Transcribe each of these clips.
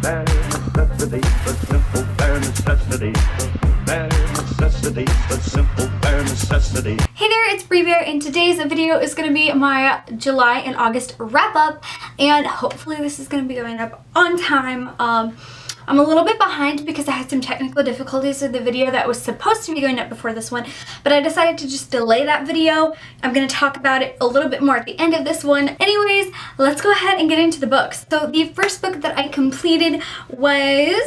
Bare necessity, but simple bare necessity. Bare necessity, but simple bare necessity. Hey there, it's Bre, and today's video is going to be my July and August wrap up, and hopefully this is going to be going up on time. I'm a little bit behind because I had some technical difficulties with the video that was supposed to be going up before this one, but I decided to just delay that video. I'm going to talk about it a little bit more at the end of this one. Anyways, let's go ahead and get into the books. So the first book that I completed was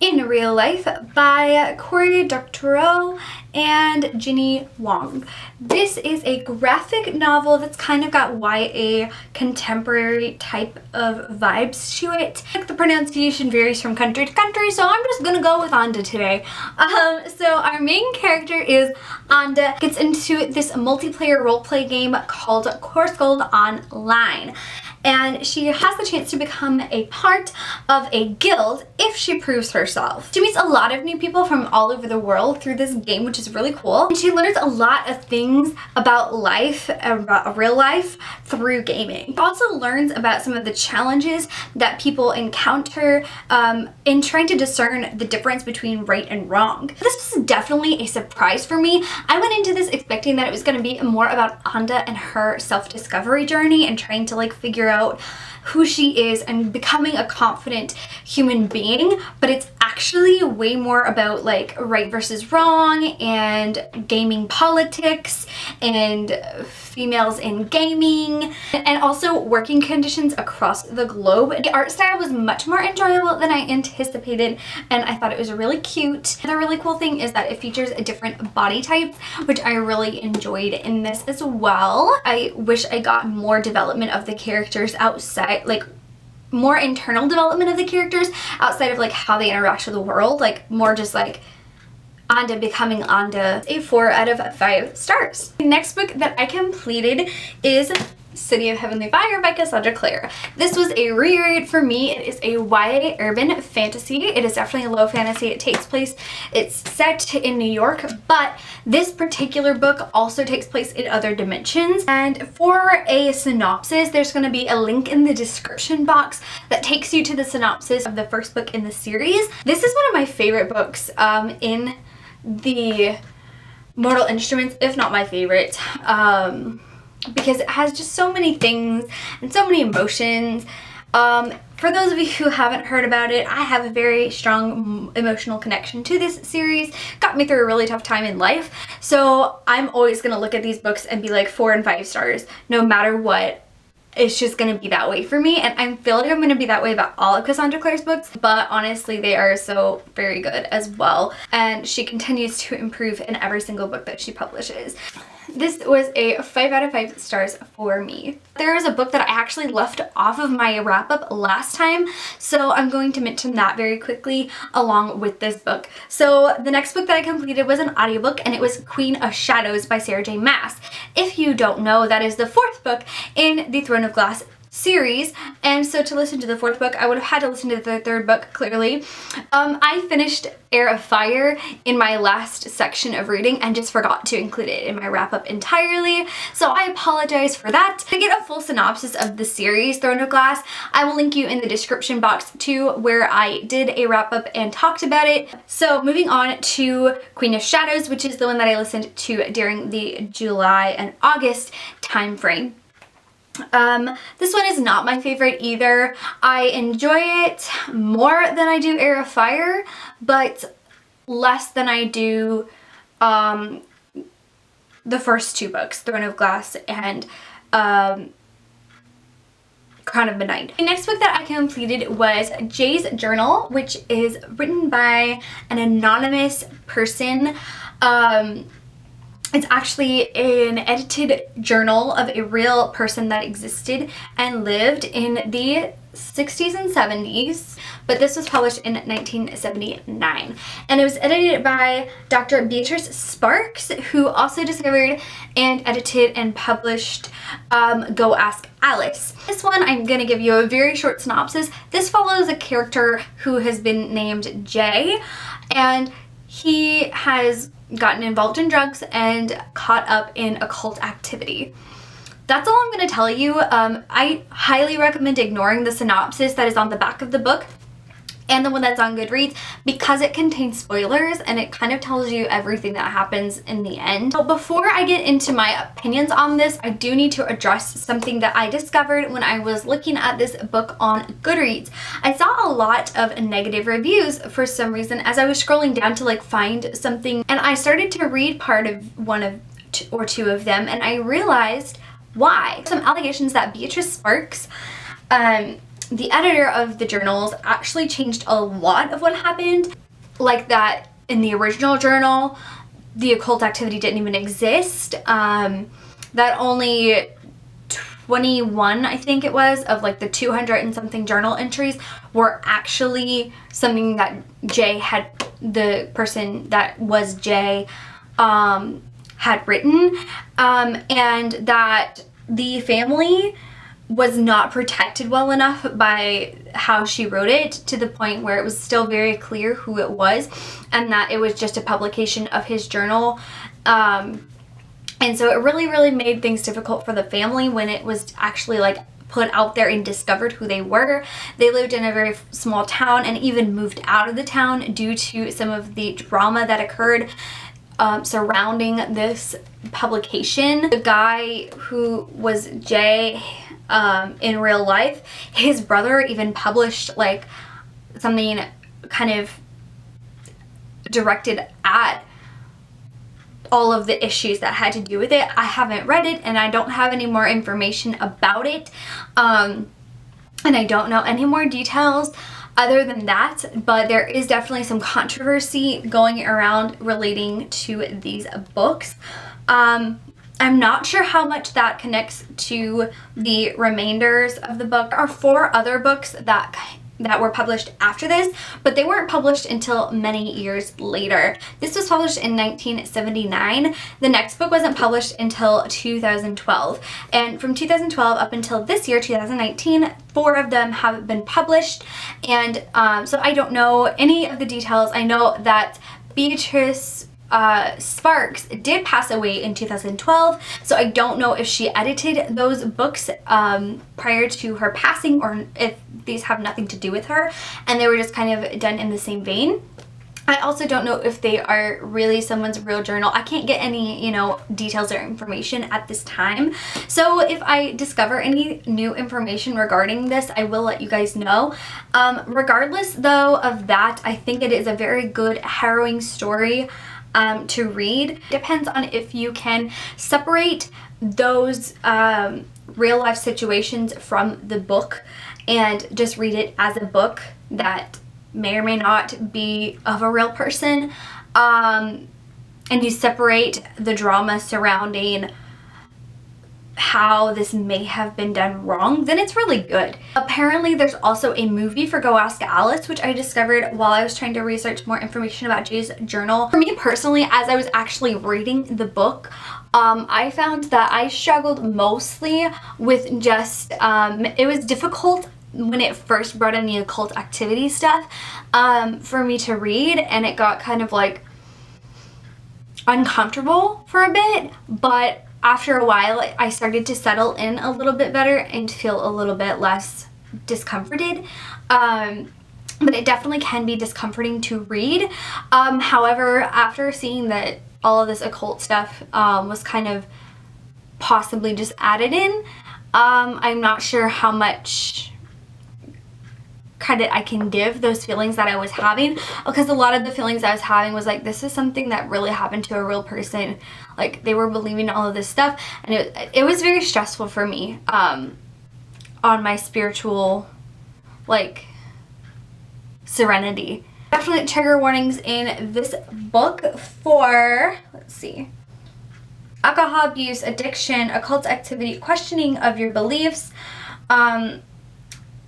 In Real Life by Cory Doctorow and Ginny Wong. This is a graphic novel that's kind of got YA contemporary type of vibes to it. The pronunciation varies from country to country, so I'm just gonna go with Anda today. So our main character is Anda, gets into this multiplayer roleplay game called Course Gold Online. And she has the chance to become a part of a guild if she proves herself. She meets a lot of new people from all over the world through this game, which is really cool. And she learns a lot of things about life, about real life, through gaming. She also learns about some of the challenges that people encounter in trying to discern the difference between right and wrong. This was definitely a surprise for me. I went into this expecting that it was going to be more about Anda and her self-discovery journey and trying to like figure out who she is and becoming a confident human being, but it's actually way more about like right versus wrong and gaming politics and females in gaming and also working conditions across the globe. The art style was much more enjoyable than I anticipated, and I thought it was really cute. The really cool thing is that it features different body types, which I really enjoyed in this as well. I wish I got more development of the characters outside, like more internal development of the characters outside of like how they interact with the world, like more just like Anda becoming Anda. A 4 out of 5 stars. The next book that I completed is City of Heavenly Fire by Cassandra Clare. This was a reread for me. It is a YA urban fantasy. It is definitely a low fantasy. It's set in New York, but this particular book also takes place in other dimensions. And for a synopsis, there's going to be a link in the description box that takes you to the synopsis of the first book in the series. This is one of my favorite books in the Mortal Instruments, if not my favorite. Because it has just so many things and so many emotions. For those of you who haven't heard about it, I have a very strong emotional connection to this series. Got me through a really tough time in life. So I'm always going to look at these books and be like 4 and 5 stars, no matter what. It's just going to be that way for me, and I feel like I'm going to be that way about all of Cassandra Clare's books, but honestly they are so very good as well, and she continues to improve in every single book that she publishes. This was a 5 out of 5 stars for me. There is a book that I actually left off of my wrap up last time, so I'm going to mention that very quickly along with this book. So the next book that I completed was an audiobook, and it was Queen of Shadows by Sarah J. Maas. If you don't know, that is the 4th book in the Throne of Glass series, and so to listen to the 4th book I would have had to listen to the 3rd book clearly. I finished Heir of Fire in my last section of reading and just forgot to include it in my wrap up entirely, so I apologize for that. To get a full synopsis of the series Throne of Glass, I will link you in the description box to where I did a wrap up and talked about it. So moving on to Queen of Shadows, which is the one that I listened to during the July and August time frame. This one is not my favorite either. I enjoy it more than I do Heir of Fire, but less than I do the first 2 books, Throne of Glass and Crown of Midnight. The next book that I completed was Jay's Journal, which is written by an anonymous person. It's actually an edited journal of a real person that existed and lived in the 60s and 70s, but this was published in 1979. And it was edited by Dr. Beatrice Sparks, who also discovered and edited and published Go Ask Alice. This one, I'm going to give you a very short synopsis. This follows a character who has been named Jay, and he has gotten involved in drugs and caught up in occult activity. that's all I'm going to tell you. I highly recommend ignoring the synopsis that is on the back of the book and the one that's on Goodreads, because it contains spoilers and it kind of tells you everything that happens in the end. But before I get into my opinions on this, I do need to address something that I discovered when I was looking at this book on Goodreads. I saw a lot of negative reviews for some reason as I was scrolling down to like find something, and I started to read part of one of or two of them, and I realized why. Some allegations that Beatrice Sparks, the editor of the journals, actually changed a lot of what happened. Like that in the original journal, the occult activity didn't even exist. That only 21, I think it was, of like the 200 and something journal entries were actually something that Jay had, the person that was Jay, had written. And that the family was not protected well enough by how she wrote it, to the point where it was still very clear who it was, and that it was just a publication of his journal. And so it really made things difficult for the family when it was actually like put out there and discovered who they were. They lived in a very small town and even moved out of the town due to some of the drama that occurred surrounding this publication. The guy who was Jay, in real life, his brother even published like something kind of directed at all of the issues that had to do with it. I haven't read it and I don't have any more information about it, and I don't know any more details other than that, but there is definitely some controversy going around relating to these books. I'm not sure how much that connects to the remainders of the book. There are 4 other books that were published after this, but they weren't published until many years later. This was published in 1979. The next book wasn't published until 2012. And from 2012 up until this year, 2019, 4 of them have been published. And so I don't know any of the details. I know that Beatrice Sparks did pass away in 2012, so I don't know if she edited those books prior to her passing, or if these have nothing to do with her and they were just kind of done in the same vein. I also don't know if they are really someone's real journal. I can't get any, you know, details or information at this time. So if I discover any new information regarding this, I will let you guys know. Regardless though of that, I think it is a very good, harrowing story to read. Depends on if you can separate those real life situations from the book and just read it as a book that may or may not be of a real person, and you separate the drama surrounding how this may have been done wrong, then it's really good. Apparently there's also a movie for Go Ask Alice, which I discovered while I was trying to research more information about Jay's journal. For me personally, as I was actually reading the book, I found that I struggled mostly with just, it was difficult when it first brought in the occult activity stuff for me to read, and it got kind of like uncomfortable for a bit, but after a while I started to settle in a little bit better and feel a little bit less discomforted. But it definitely can be discomforting to read. However, after seeing that all of this occult stuff was kind of possibly just added in, I'm not sure how much credit I can give those feelings that I was having, because a lot of the feelings I was having was like, this is something that really happened to a real person. Like, they were believing all of this stuff, and it was very stressful for me on my spiritual, like, serenity. Definitely trigger warnings in this book for, let's see, alcohol abuse, addiction, occult activity, questioning of your beliefs,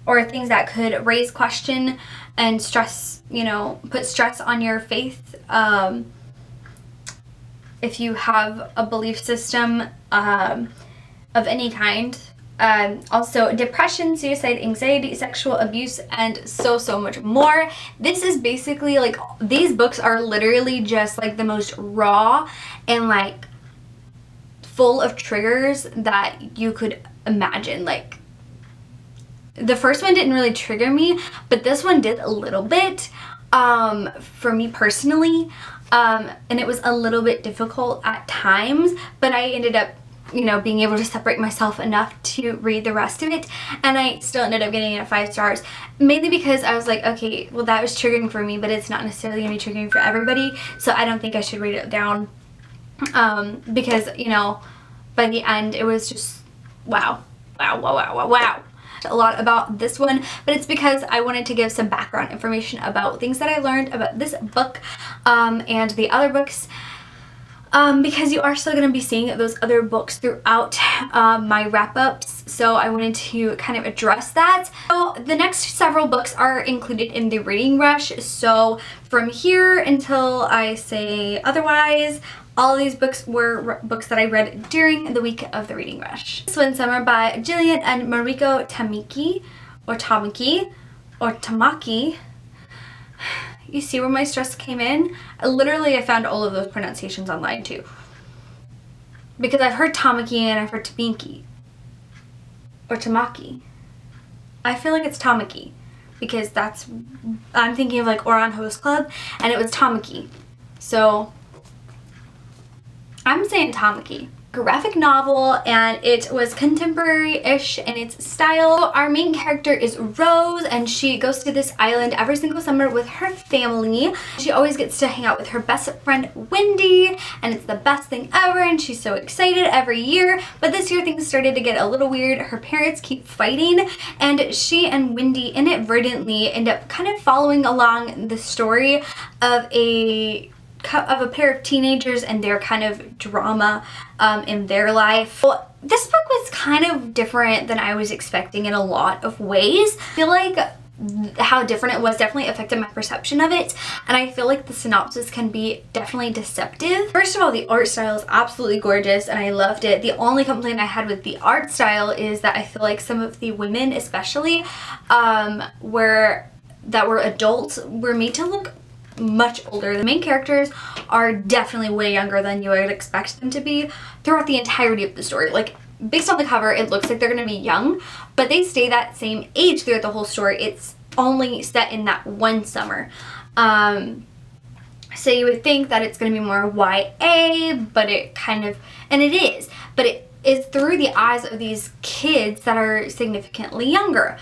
or things that could raise question and stress, you know, put stress on your faith. If you have a belief system of any kind. Also depression, suicide, anxiety, sexual abuse, and so much more. This is basically like, these books are literally just like the most raw and like full of triggers that you could imagine. Like, the first one didn't really trigger me, but this one did a little bit, for me personally, and it was a little bit difficult at times, but I ended up, you know, being able to separate myself enough to read the rest of it, and I still ended up getting it at 5 stars, mainly because I was like, okay, well, that was triggering for me, but it's not necessarily gonna be triggering for everybody, so I don't think I should rate it down, because, you know, by the end, it was just, wow, wow, wow, wow, wow, wow. A lot about this one, but it's because I wanted to give some background information about things that I learned about this book, and the other books, because you are still going to be seeing those other books throughout my wrap-ups, so I wanted to kind of address that. So the next several books are included in the reading rush, so from here until I say otherwise, all of these books were books that I read during the week of the reading rush. Swin Summer by Jillian and Mariko Tamaki, or Tamaki, or Tamaki. You see where my stress came in? Literally, I found all of those pronunciations online too. Because I've heard Tamaki and I've heard Tamiki. Or Tamaki. I feel like it's Tamaki. Because that's, I'm thinking of like Oran Host Club, and it was Tamaki. So, I'm saying Tamaki. Graphic novel, and it was contemporary-ish in its style. Our main character is Rose, and she goes to this island every single summer with her family. She always gets to hang out with her best friend Wendy, and it's the best thing ever, and she's so excited every year. But this year things started to get a little weird. Her parents keep fighting, and she and Wendy inadvertently end up kind of following along the story of a pair of teenagers and their kind of drama in their life. Well, this book was kind of different than I was expecting in a lot of ways. I feel like how different it was definitely affected my perception of it, and I feel like the synopsis can be definitely deceptive. First of all, the art style is absolutely gorgeous and I loved it. The only complaint I had with the art style is that I feel like some of the women especially that were adults were made to look much older. The main characters are definitely way younger than you would expect them to be throughout the entirety of the story. Like, based on the cover, it looks like they're going to be young, but they stay that same age throughout the whole story. It's only set in that one summer. So you would think that it's going to be more YA, but it kind of, and it is, but it is through the eyes of these kids that are significantly younger,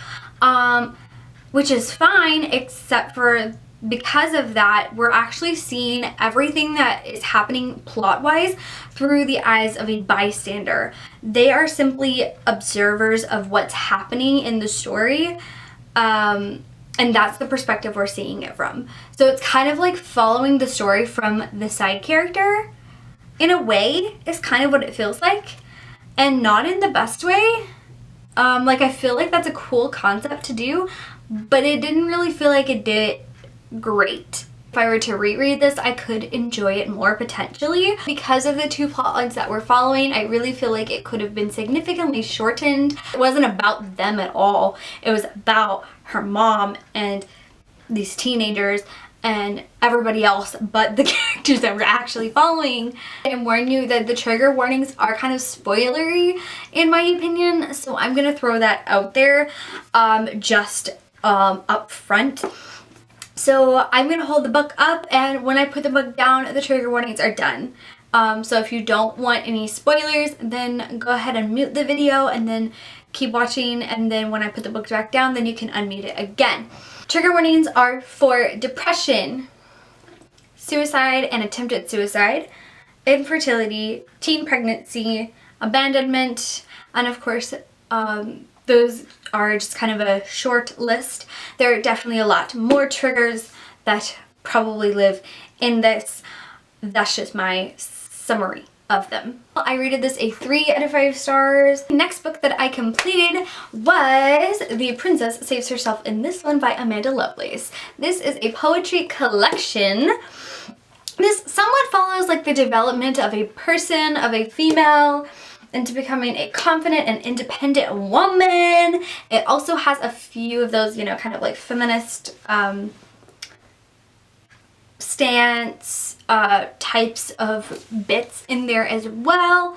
which is fine, except for because of that, we're actually seeing everything that is happening plot-wise through the eyes of a bystander. They are simply observers of what's happening in the story, and that's the perspective we're seeing it from. So it's kind of like following the story from the side character, in a way, is kind of what it feels like, and not in the best way. Like, I feel like that's a cool concept to do, but it didn't really feel like it did it great. If I were to reread this, I could enjoy it more potentially. Because of the two plot lines that we're following, I really feel like it could have been significantly shortened. It wasn't about them at all. It was about her mom and these teenagers and everybody else but the characters that we're actually following. I warn you that the trigger warnings are kind of spoilery in my opinion, so I'm gonna throw that out there just up front. So I'm going to hold the book up, and when I put the book down, the trigger warnings are done. So if you don't want any spoilers, then go ahead and mute the video and then keep watching, and then when I put the book back down, then you can unmute it again. Trigger warnings are for depression, suicide and attempted suicide, infertility, teen pregnancy, abandonment, and of course, those are just kind of a short list. There are definitely a lot more triggers that probably live in this. That's just my summary of them. I rated this a 3 out of 5 stars. The next book that I completed was The Princess Saves Herself in This One by Amanda Lovelace. This is a poetry collection. This somewhat follows like the development of a person, of a female, into becoming a confident and independent woman. It also has a few of those, you know, kind of like feminist stance types of bits in there as well.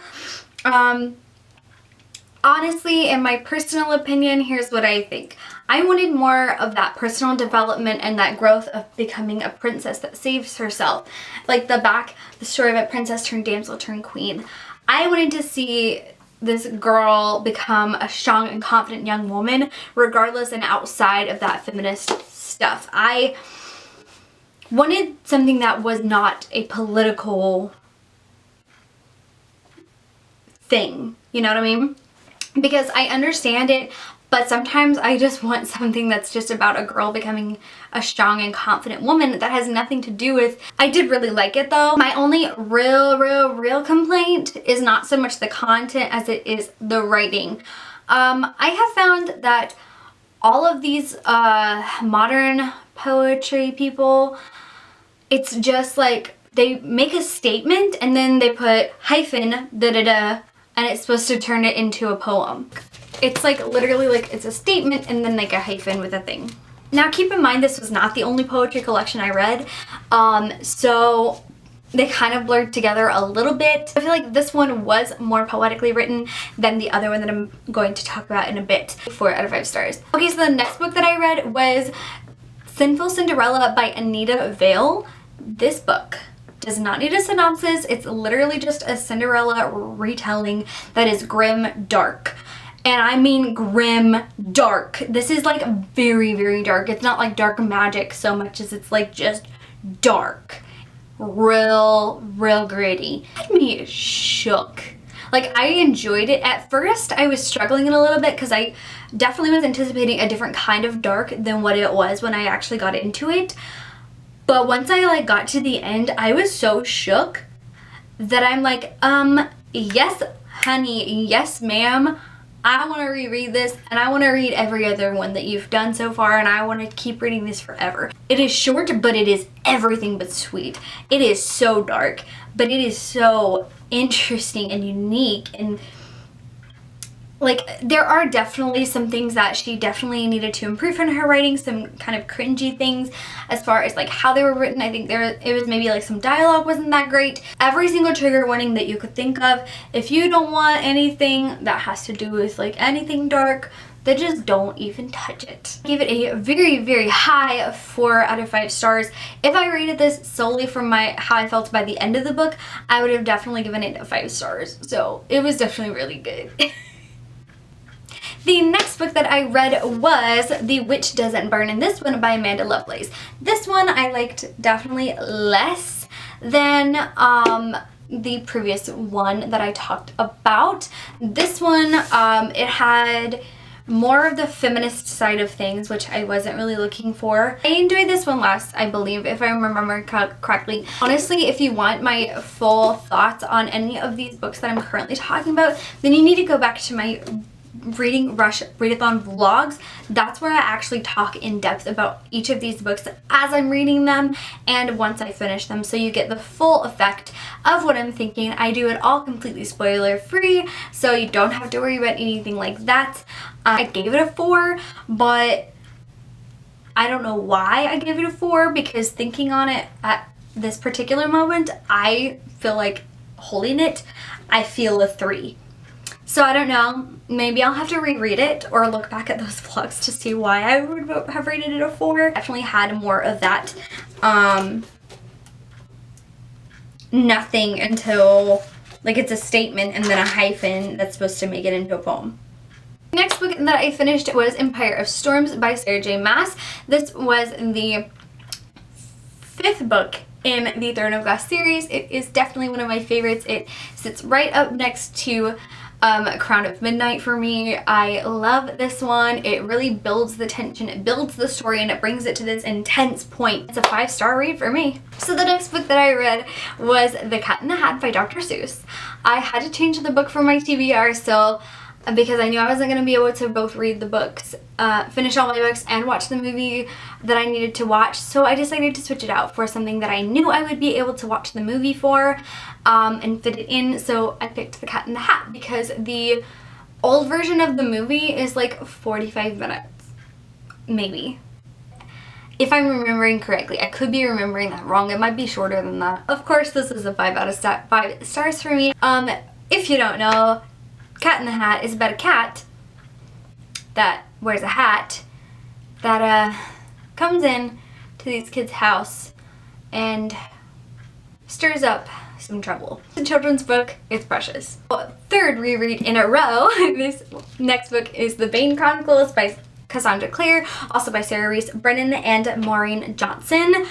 Honestly, in my personal opinion, here's what I think. I wanted more of that personal development and that growth of becoming a princess that saves herself. Like the story of a princess turned damsel turned queen. I wanted to see this girl become a strong and confident young woman, regardless and outside of that feminist stuff. I wanted something that was not a political thing. You know what I mean? Because I understand it, but sometimes I just want something that's just about a girl becoming a strong and confident woman that has nothing to do with... I did really like it though. My only real complaint is not so much the content as it is the writing. I have found that all of these modern poetry people, it's just like they make a statement and then they put hyphen da-da-da, and it's supposed to turn it into a poem. It's like literally like it's a statement and then like a hyphen with a thing. Now keep in mind this was not the only poetry collection I read, so they kind of blurred together a little bit. I feel like this one was more poetically written than the other one that I'm going to talk about in a bit. 4 out of 5 stars. Okay, so the next book that I read was Sinful Cinderella by Anita Vale. This book does not need a synopsis. It's literally just a Cinderella retelling that is grim dark. And I mean grim dark. This is like very dark. It's not like dark magic so much as it's like just dark. Real gritty. It made me shook. Like I enjoyed it. At first I was struggling a little bit because I definitely was anticipating a different kind of dark than what it was when I actually got into it. But once I like got to the end, I was so shook that I'm like, yes, honey, yes, ma'am. I want to reread this and I want to read every other one that you've done so far and I want to keep reading this forever. It is short, but it is everything but sweet. It is so dark, but it is so interesting and unique, and like there are definitely some things that she definitely needed to improve in her writing, some kind of cringy things as far as like how they were written. I think it was maybe like some dialogue wasn't that great. Every single trigger warning that you could think of. If you don't want anything that has to do with like anything dark, then just don't even touch it. I gave it a very high 4 out of 5 stars. If I rated this solely from how I felt by the end of the book, I would have definitely given it 5 stars. So it was definitely really good. The next book that I read was The Witch Doesn't Burn, and this one by Amanda Lovelace. This one I liked definitely less than the previous one that I talked about. This one, it had more of the feminist side of things, which I wasn't really looking for. I enjoyed this one less, I believe, if I remember correctly. Honestly, if you want my full thoughts on any of these books that I'm currently talking about, then you need to go back to my Reading Rush readathon vlogs. That's where I actually talk in depth about each of these books as I'm reading them and once I finish them, so you get the full effect of what I'm thinking. I do it all completely spoiler free, so you don't have to worry about anything like that. I gave it a 4, but I don't know why I gave it a 4, because thinking on it at this particular moment, I feel like holding it, I feel a 3. So I don't know, maybe I'll have to reread it or look back at those vlogs to see why I would have rated it a 4. Definitely had more of that nothing until like it's a statement and then a hyphen that's supposed to make it into a poem. The next book that I finished was Empire of Storms by Sarah J. Maas. This was the 5th book in the Throne of Glass series. It is definitely one of my favorites. It sits right up next to Crown of Midnight for me. I love this one. It really builds the tension, it builds the story, and it brings it to this intense point. It's a 5-star read for me. So the next book that I read was The Cat in the Hat by Dr. Seuss. I had to change the book for my TBR still because I knew I wasn't going to be able to both read the books, finish all my books, and watch the movie that I needed to watch. So I decided to switch it out for something that I knew I would be able to watch the movie for and fit it in. So I picked The Cat in the Hat because the old version of the movie is like 45 minutes, maybe. If I'm remembering correctly. I could be remembering that wrong. It might be shorter than that. Of course, this is a 5 out of 5 stars for me. if you don't know, Cat in the Hat is about a cat that wears a hat that comes in to these kids' house and stirs up some trouble. The children's book is precious. Third reread in a row. This next book is The Bane Chronicles by Cassandra Clare, also by Sarah Reese Brennan and Maureen Johnson.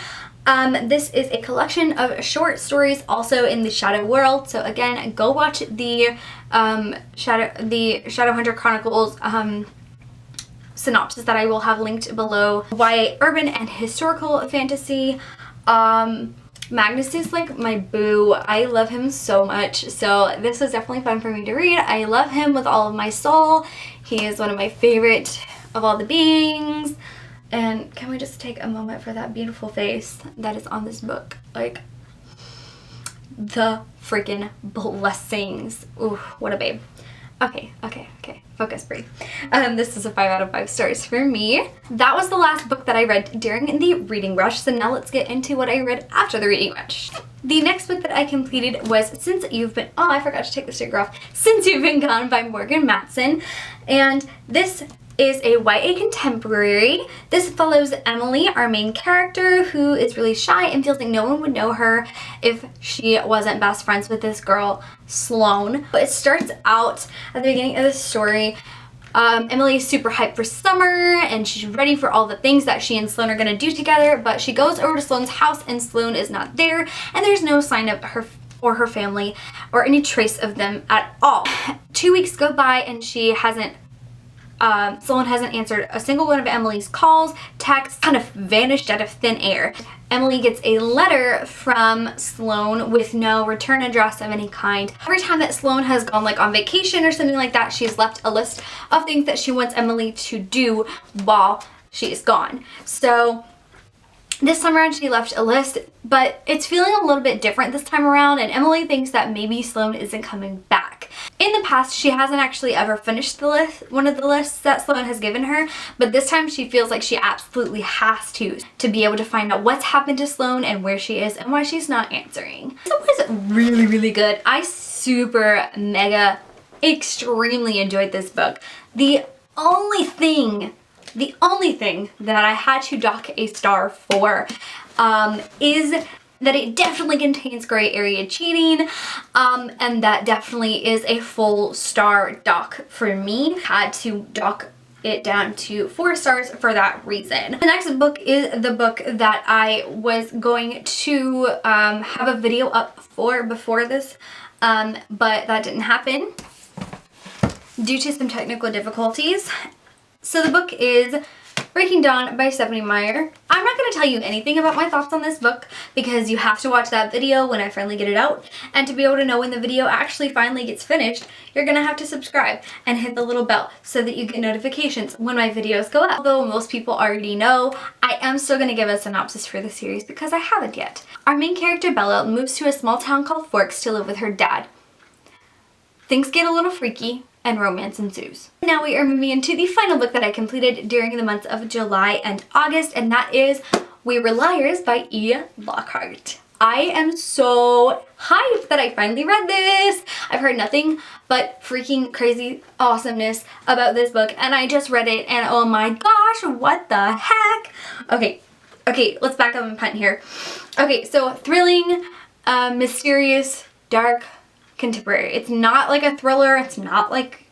This is a collection of short stories also in the Shadow world. So again, go watch the Shadowhunter Chronicles synopsis that I will have linked below. YA urban and historical fantasy. Magnus is like my boo. I love him so much. So this was definitely fun for me to read. I love him with all of my soul. He is one of my favorite of all the beings. And can we just take a moment for that beautiful face that is on this book? Like, the freaking blessings. Ooh, what a babe. Okay. Focus, Bre. This is a 5 out of 5 stars for me. That was the last book that I read during the reading rush, so now let's get into what I read after the reading rush. The next book that I completed was Since You've Been... Oh, I forgot to take the sticker off. Since You've Been Gone by Morgan Matson. And this is a YA contemporary. This follows Emily, our main character, who is really shy and feels like no one would know her if she wasn't best friends with this girl, Sloane. But it starts out at the beginning of the story. Emily is super hyped for summer and she's ready for all the things that she and Sloane are gonna do together, but she goes over to Sloane's house and Sloane is not there, and there's no sign of her or her family or any trace of them at all. 2 weeks go by and she hasn't Sloane hasn't answered a single one of Emily's calls, texts, kind of vanished out of thin air. Emily gets a letter from Sloane with no return address of any kind. Every time that Sloane has gone like on vacation or something like that, she's left a list of things that she wants Emily to do while she is gone. So this time around she left a list, but it's feeling a little bit different this time around, and Emily thinks that maybe Sloane isn't coming back. In the past, she hasn't actually ever finished the list, one of the lists that Sloane has given her, but this time she feels like she absolutely has to be able to find out what's happened to Sloane and where she is and why she's not answering. This was really, really good. I super, mega, extremely enjoyed this book. The only thing that I had to dock a star for is that it definitely contains gray area cheating, and that definitely is a full star dock for me. Had to dock it down to 4 stars for that reason. The next book is the book that I was going to have a video up for before this, but that didn't happen due to some technical difficulties. So the book is Breaking Dawn by Stephanie Meyer. I'm not going to tell you anything about my thoughts on this book because you have to watch that video when I finally get it out, and to be able to know when the video actually finally gets finished, you're going to have to subscribe and hit the little bell so that you get notifications when my videos go up. Although most people already know, I am still going to give a synopsis for the series because I haven't yet. Our main character Bella moves to a small town called Forks to live with her dad. Things get a little freaky and romance ensues. Now we are moving into the final book that I completed during the months of July and August, and that is We Were Liars by E. Lockhart. I am so hyped that I finally read this. I've heard nothing but freaking crazy awesomeness about this book, and I just read it and oh my gosh, what the heck? Okay, let's back up and punt here. Okay, so thrilling, mysterious, dark, contemporary. It's not like a thriller, it's not like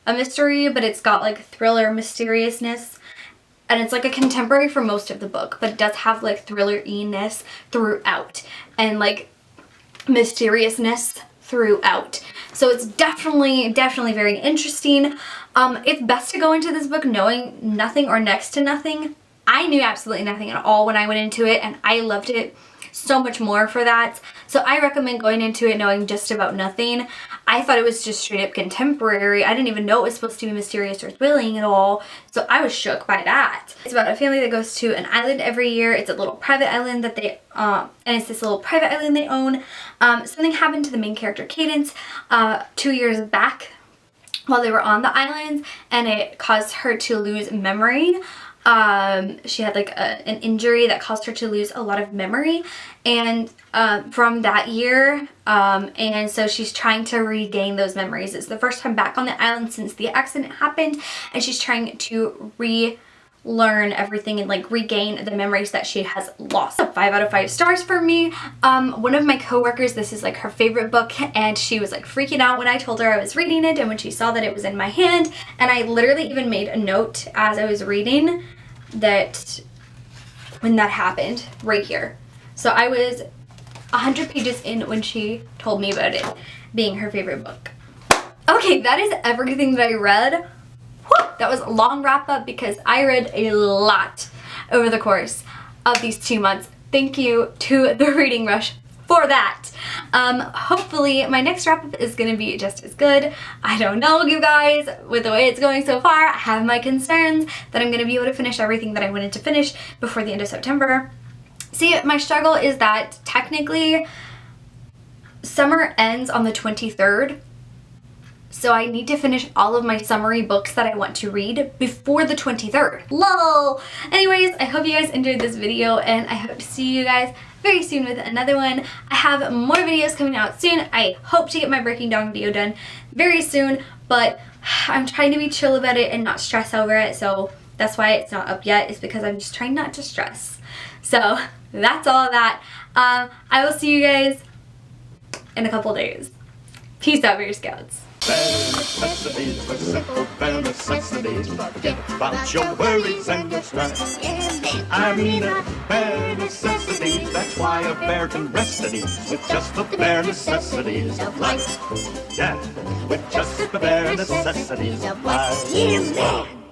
a mystery, but it's got like thriller mysteriousness, and it's like a contemporary for most of the book, but it does have like thriller-iness throughout and like mysteriousness throughout. So it's definitely very interesting. It's best to go into this book knowing nothing or next to nothing. I knew absolutely nothing at all when I went into it, and I loved it so much more for that. So I recommend going into it knowing just about nothing. I thought it was just straight up contemporary. I didn't even know it was supposed to be mysterious or thrilling at all. So I was shook by that. It's about a family that goes to an island every year. It's a little private island that they, and it's this little private island they own. Something happened to the main character Cadence 2 years back while they were on the island, and it caused her to lose memory She had like an injury that caused her to lose a lot of memory, and from that year, and so she's trying to regain those memories. It's the first time back on the island since the accident happened, and she's trying to relearn everything and like regain the memories that she has lost. So 5 out of 5 stars for me. One of my coworkers, this is like her favorite book, and she was like freaking out when I told her I was reading it and when she saw that it was in my hand, and I literally even made a note as I was reading that when that happened right here. So I was 100 pages in when she told me about it being her favorite book. Okay, that is everything that I read. Whew, that was a long wrap up because I read a lot over the course of these 2 months. Thank you to the Reading Rush for that. Hopefully my next wrap up is gonna be just as good. I don't know, you guys, with the way it's going so far. I have my concerns that I'm gonna be able to finish everything that I wanted to finish before the end of September. See, my struggle is that technically summer ends on the 23rd. So I need to finish all of my summary books that I want to read before the 23rd. Lol! Anyways, I hope you guys enjoyed this video, and I hope to see you guys very soon with another one. I have more videos coming out soon. I hope to get my breaking down video done very soon, but I'm trying to be chill about it and not stress over it, so that's why it's not up yet, is because I'm just trying not to stress. So that's all of that. I will see you guys in a couple days. Peace out, Bear Scouts. Bare necessities, the simple bare necessities. Forget about your worries and your stress. I mean it, bare necessities. That's why a bear can rest at ease with just the bare necessities of life. Yeah, with just the bare necessities of life.